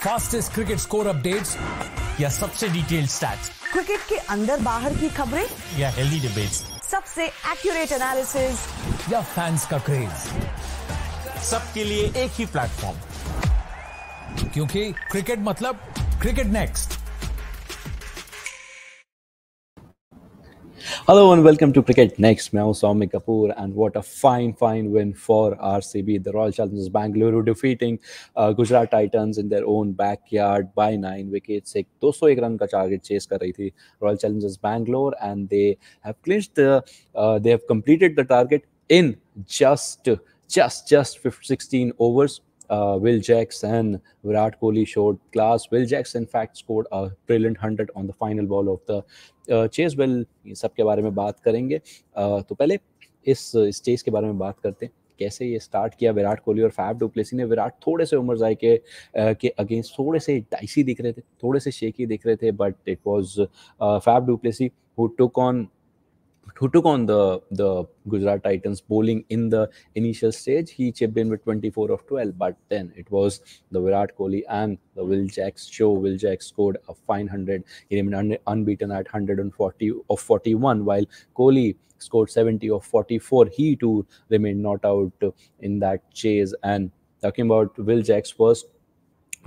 Fastest cricket score updates या सबसे detailed stats, cricket के अंदर बाहर की खबरें या हेल्दी डिबेट्स, सबसे एक्यूरेट एनालिसिस या फैंस का क्रेज, सबके लिए एक ही प्लेटफॉर्म, क्योंकि क्रिकेट मतलब cricket next. Hello and welcome to Cricket Next. मैं हूं सौम्य Kapoor and what a fine win for RCB. The Royal Challengers Bangalore defeating Gujarat Titans in their own backyard by 9 wickets. एक 201 run का target chase कर रही थी Royal Challengers Bangalore and they have clinched they have completed the target in just 16 overs. Will Jacks and Virat Kohli showed class. Will Jacks in fact scored a brilliant 100 on the final ball of the chase. Well, ये सब के बारे में बात करेंगे. तो पहले इस चेस के बारे में बात करते हैं. कैसे ये स्टार्ट किया विराट कोहली और फैफ डू प्लेसी ने. विराट थोड़े से उमरजाई के अगेंस्ट थोड़े से डाइसी दिख रहे थे, थोड़े से शेकी दिख रहे थे, but it was Faf du Plessis who took on the Gujarat Titans bowling in the initial stage. He chipped in with 24 of 12, but then it was the Virat Kohli and the Will Jacks show. Will Jacks scored a fine 100. He remained unbeaten at 140 of 41, while Kohli scored 70 of 44. He too remained not out in that chase. And talking about Will Jacks first,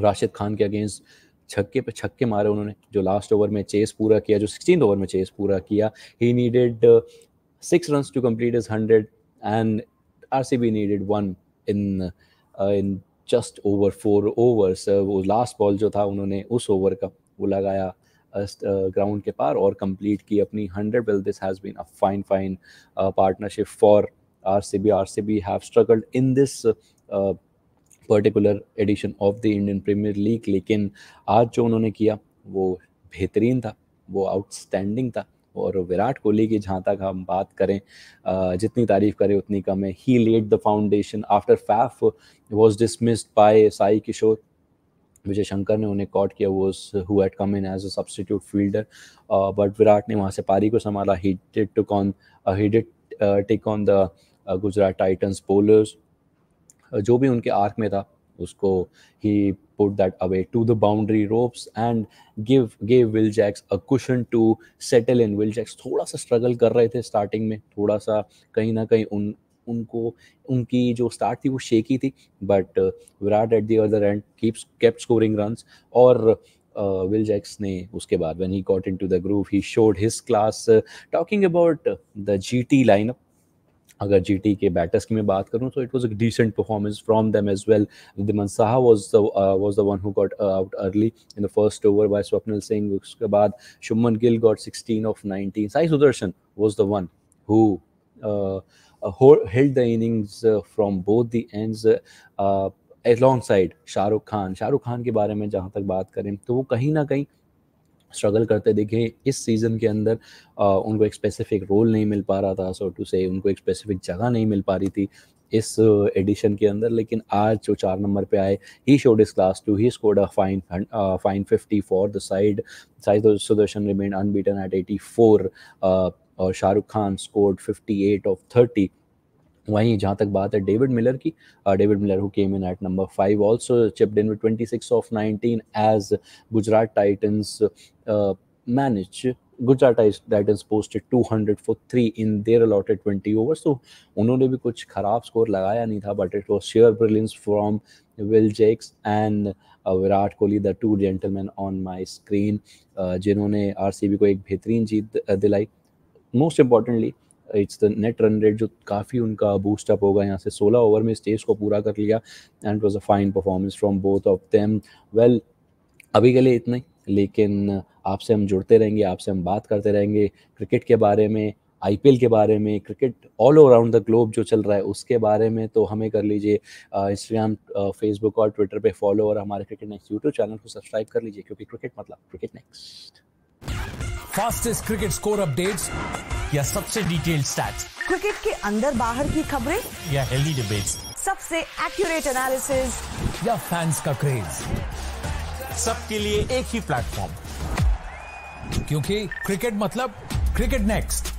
Rashid Khan के against छक्के पे छक्के मारे उन्होंने. जो last over में chess पूरा किया, जो 16th ओवर में चेस पूरा किया, he needed 6 runs to complete his 100 and RCB needed 1 in just over 4 overs. वो लास्ट बॉल जो था उन्होंने उस ओवर का वो लगाया ग्राउंड के पार और कंप्लीट की अपनी 100. Well, this has been a fine partnership for RCB. RCB have struggled in this particular edition of the Indian Premier League, लेकिन आज जो उन्होंने किया वो बेहतरीन था, वो आउटस्टैंडिंग था. और विराट कोहली की जहाँ तक हम बात करें, जितनी तारीफ करें उतनी कम है. He laid the foundation after Faf was dismissed by Sai Kishore. Vijay Shankar ने उन्हें कॉट किया, who had come in as a substitute fielder, but Virat ने वहाँ से पारी को संभाला. He did take on the Gujarat Titans bowlers. जो भी उनके आर्क में था उसको he put that away to the boundary ropes and gave Will Jacks a cushion to settle in. Will Jacks थोड़ा सा स्ट्रगल कर रहे थे स्टार्टिंग में, थोड़ा सा कहीं ना कहीं उनकी जो स्टार्ट थी वो शेकी थी, but Virat at the other and kept scoring runs. और Will Jacks ने उसके बाद when he got into the groove he showed his class. Talking about the GT lineup, अगर जीटी के बैटर्स की मैं बात करूं तो it was a decent performance from them as well. Riddhiman Saha was the one who got out early in the first over by Swapnil Singh. उसके बाद Shubman Gill got 16 of 19. Sai Sudharsan was the one who held the innings from both the ends alongside Shahrukh Khan के बारे में जहां तक बात करें तो वो कहीं ना कहीं स्ट्रगल करते दिखे इस सीज़न के अंदर. उनको एक स्पेसिफिक रोल नहीं मिल पा रहा था, सो टू से उनको एक स्पेसिफिक जगह नहीं मिल पा रही थी इस एडिशन के अंदर. लेकिन आज जो 4 नंबर पे आए, he showed his class too. He scored a fine 50 for the side. Sai Sudharsan remain unbeaten at 84 और शाहरुख खान स्कोर्ड 58 of 30. वहीं जहाँ तक बात है डेविड मिलर की, David Miller who came in at number 5 also chipped in with 26 of 19 as Gujarat Titans posted 200 for 3 in their allotted 20 overs. तो उन्होंने भी कुछ खराब स्कोर लगाया नहीं था, but it was sheer brilliance from Will Jacks and Virat Kohli, the two gentlemen on my screen, जिन्होंने RCB को एक बेहतरीन जीत दिलाई. Most importantly it's the net run rate जो काफ़ी उनका बूस्टअप होगा. यहाँ से 16 ओवर में स्टेज को पूरा कर लिया and it was a fine performance from both of them. Well, अभी के लिए इतना ही, लेकिन आपसे हम जुड़ते रहेंगे, आपसे हम बात करते रहेंगे क्रिकेट के बारे में, IPL के बारे में, cricket all around the globe जो चल रहा है उसके बारे में. तो हमें कर लीजिए इंस्टाग्राम, फेसबुक और ट्विटर पे फॉलो, और हमारे क्रिकेट नेक्स्ट यूट्यूब चैनल को सब्सक्राइब कर लीजिए, क्योंकि क्रिकेट मतलब cricket next. Fastest cricket score updates या सबसे डिटेल्ड स्टैट्स, क्रिकेट के अंदर बाहर की खबरें या हेल्दी डिबेट्स, सबसे एक्यूरेट एनालिसिस या फैंस का क्रेज, सबके लिए एक ही प्लेटफॉर्म, क्योंकि क्रिकेट मतलब क्रिकेट नेक्स्ट.